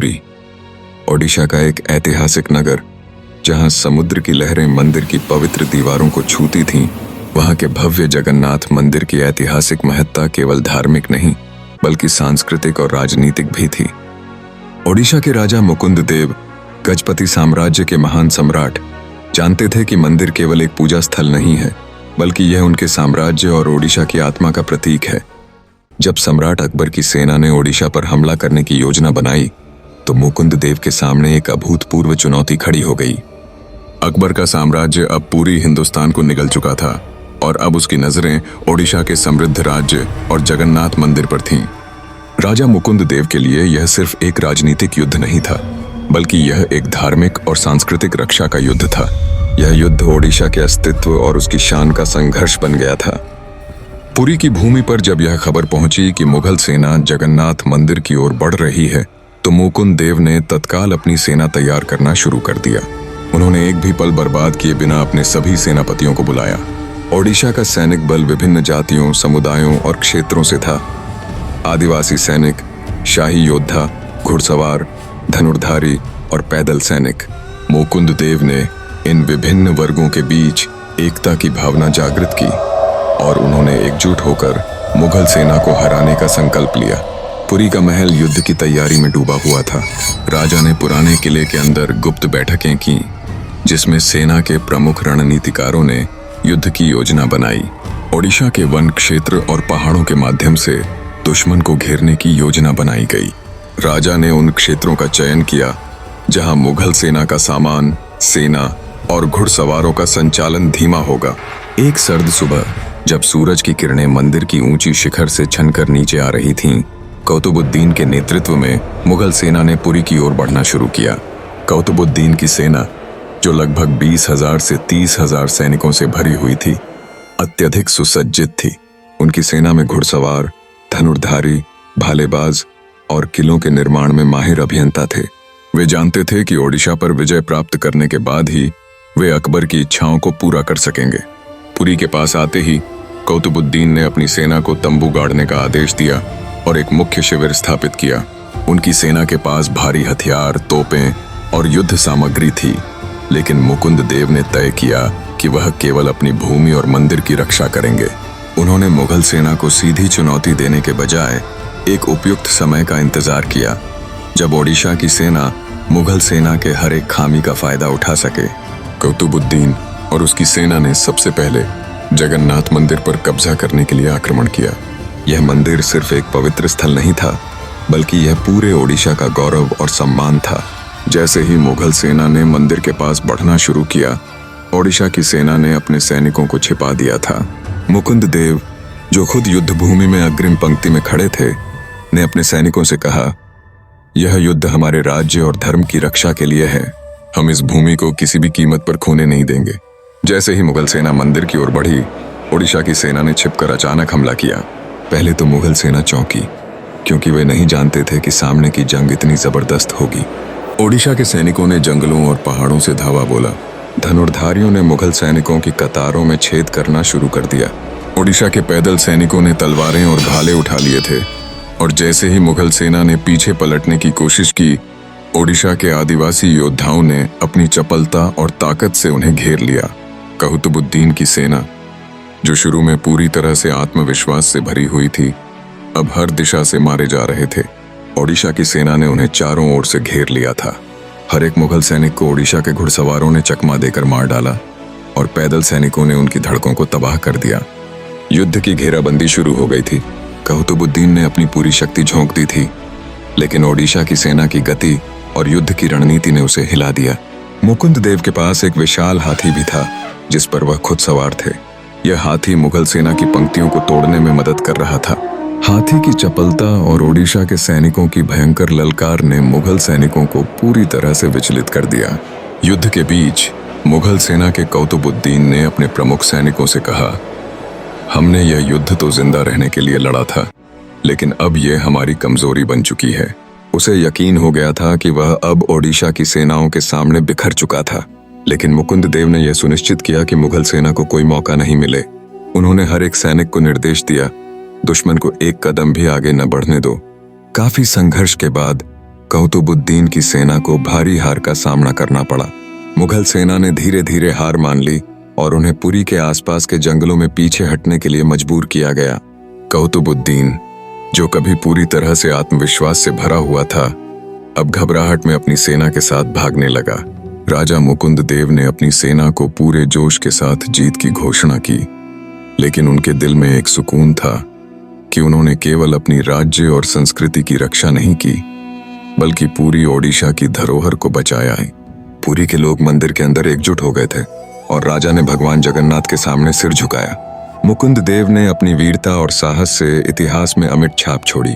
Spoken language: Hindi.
पुरी, ओडिशा का एक ऐतिहासिक नगर जहां समुद्र की लहरें मंदिर की पवित्र दीवारों को छूती थीं। वहां के भव्य जगन्नाथ मंदिर की ऐतिहासिक महत्ता केवल धार्मिक नहीं बल्कि सांस्कृतिक और राजनीतिक भी थी। ओडिशा के राजा मुकुंद देव, गजपति साम्राज्य के महान सम्राट, जानते थे कि मंदिर केवल एक पूजा स्थल नहीं है बल्कि यह उनके साम्राज्य और ओडिशा की आत्मा का प्रतीक है। जब सम्राट अकबर की सेना ने ओडिशा पर हमला करने की योजना बनाई तो मुकुंद देव के सामने एक अभूतपूर्व चुनौती खड़ी हो गई। अकबर का साम्राज्य अब पूरी हिंदुस्तान को निगल चुका था और अब उसकी नजरें ओडिशा के समृद्ध राज्य और जगन्नाथ मंदिर पर थीं। राजा मुकुंद देव के लिए यह सिर्फ एक राजनीतिक युद्ध नहीं था बल्कि यह एक धार्मिक और सांस्कृतिक रक्षा का युद्ध था। यह युद्ध ओडिशा के अस्तित्व और उसकी शान का संघर्ष बन गया था। पुरी की भूमि पर जब यह खबर पहुंची कि मुगल सेना जगन्नाथ मंदिर की ओर बढ़ रही है तो मुकुंद देव ने तत्काल अपनी सेना तैयार करना शुरू कर दिया। उन्होंने एक भी पल बर्बाद किए बिना अपने सभी सेनापतियों को बुलाया। ओडिशा का सैनिक बल विभिन्न जातियों, समुदायों और क्षेत्रों से था। आदिवासी सैनिक, शाही योद्धा, घुड़सवार, धनुर्धारी और पैदल सैनिक। मुकुंद देव ने इन विभिन्न वर्गों के बीच एकता की भावना जागृत की और उन्होंने एकजुट होकर मुगल सेना को हराने का संकल्प लिया। पुरी का महल युद्ध की तैयारी में डूबा हुआ था। राजा ने पुराने किले के अंदर गुप्त बैठकें की जिसमें सेना के प्रमुख रणनीतिकारों ने युद्ध की योजना बनाई। ओडिशा के वन क्षेत्र और पहाड़ों के माध्यम से दुश्मन को घेरने की योजना बनाई गई। राजा ने उन क्षेत्रों का चयन किया जहां मुगल सेना का सामान, सेना और घुड़सवारों का संचालन धीमा होगा। एक सर्द सुबह जब सूरज की किरणें मंदिर की ऊंची शिखर से छनकर नीचे आ रही थीं, कौतुबुद्दीन के नेतृत्व में मुगल सेना ने पुरी की ओर बढ़ना शुरू किया। कौतुबुद्दीन की सेना, जो लगभग 20,000 से 30,000 सैनिकों से भरी हुई थी, अत्यधिक सुसज्जित थी। उनकी सेना में घुड़सवार, धनुर्धारी, भालेबाज और किलों के निर्माण में माहिर अभियंता थे। वे जानते थे कि ओडिशा पर विजय प्राप्त करने के बाद ही वे अकबर की इच्छाओं को पूरा कर सकेंगे। पुरी के पास आते ही कौतुबुद्दीन ने अपनी सेना को तंबू गाड़ने का आदेश दिया और एक मुख्य शिविर स्थापित किया। उनकी सेना के पास भारी हथियार, तोपें और युद्ध सामग्री थी, लेकिन मुकुंद देव ने तय किया कि वह केवल अपनी भूमि और मंदिर की रक्षा करेंगे। उन्होंने मुगल सेना को सीधी चुनौती देने के बजाय एक उपयुक्त समय का इंतजार किया जब ओडिशा की सेना मुगल सेना के हर एक खामी का फायदा उठा सके। कौतुबुद्दीन और उसकी सेना ने सबसे पहले जगन्नाथ मंदिर पर कब्जा करने के लिए आक्रमण किया। यह मंदिर सिर्फ एक पवित्र स्थल नहीं था बल्कि यह पूरे ओडिशा का गौरव और सम्मान था। जैसे ही मुगल सेना ने मंदिर के पास बढ़ना शुरू किया, ओडिशा की सेना ने अपने सैनिकों को छिपा दिया था। मुकुंद देव, जो खुद युद्ध भूमि में अग्रिम पंक्ति में खड़े थे, ने अपने सैनिकों से कहा, यह युद्ध हमारे राज्य और धर्म की रक्षा के लिए है। हम इस भूमि को किसी भी कीमत पर खोने नहीं देंगे। जैसे ही मुगल सेना मंदिर की ओर बढ़ी, ओडिशा की सेना ने छिपकर अचानक हमला किया। पहले तो मुगल सेना चौंकी क्योंकि वे नहीं जानते थे कि सामने की जंग इतनी जबरदस्त होगी। ओडिशा के सैनिकों ने जंगलों और पहाड़ों से धावा बोला। धनुर्धारियों ने मुगल सैनिकों की कतारों में छेद करना शुरू कर दिया। ओडिशा के पैदल सैनिकों ने तलवारें और भाले उठा लिए थे और जैसे ही मुगल सेना ने पीछे पलटने की कोशिश की, ओडिशा के आदिवासी योद्धाओं ने अपनी चपलता और ताकत से उन्हें घेर लिया। कौतुबुद्दीन की सेना, जो शुरू में पूरी तरह से आत्मविश्वास से भरी हुई थी, अब हर दिशा से मारे जा रहे थे। ओडिशा की सेना ने उन्हें चारों ओर से घेर लिया था। हर एक मुगल सैनिक को ओडिशा के घुड़सवारों ने चकमा देकर मार डाला और पैदल सैनिकों ने उनकी धड़कों को तबाह कर दिया। युद्ध की घेराबंदी शुरू हो गई थी। कौतुबुद्दीन ने अपनी पूरी शक्ति झोंक दी थी, लेकिन ओडिशा की सेना की गति और युद्ध की रणनीति ने उसे हिला दिया। मुकुंद देव के पास एक विशाल हाथी भी था जिस पर वह खुद सवार थे। यह हाथी मुगल सेना की पंक्तियों को तोड़ने में मदद कर रहा था। हाथी की चपलता और ओडिशा के सैनिकों की भयंकर ललकार ने मुगल सैनिकों को पूरी तरह से विचलित कर दिया। युद्ध के बीच मुगल सेना के कौतुबुद्दीन ने अपने प्रमुख सैनिकों से कहा, हमने यह युद्ध तो जिंदा रहने के लिए लड़ा था, लेकिन अब यह हमारी कमजोरी बन चुकी है। उसे यकीन हो गया था कि वह अब ओडिशा की सेनाओं के सामने बिखर चुका था, लेकिन मुकुंद देव ने यह सुनिश्चित किया कि मुगल सेना को कोई मौका नहीं मिले। उन्होंने हर एक सैनिक को निर्देश दिया, दुश्मन को एक कदम भी आगे न बढ़ने दो। काफी संघर्ष के बाद कौतुबुद्दीन की सेना को भारी हार का सामना करना पड़ा। मुगल सेना ने धीरे धीरे हार मान ली और उन्हें पुरी के आसपास के जंगलों में पीछे हटने के लिए मजबूर किया गया। कौतुबुद्दीन, जो कभी पूरी तरह से आत्मविश्वास से भरा हुआ था, अब घबराहट में अपनी सेना के साथ भागने लगा। राजा मुकुंद देव ने अपनी सेना को पूरे जोश के साथ जीत की घोषणा की, लेकिन उनके दिल में एक सुकून था कि उन्होंने केवल अपनी राज्य और संस्कृति की रक्षा नहीं की, बल्कि पूरी ओडिशा की धरोहर को बचाया है। पुरी के लोग मंदिर के अंदर एकजुट हो गए थे और राजा ने भगवान जगन्नाथ के सामने सिर झुकाया। मुकुंद देव ने अपनी वीरता और साहस से इतिहास में अमिट छाप छोड़ी।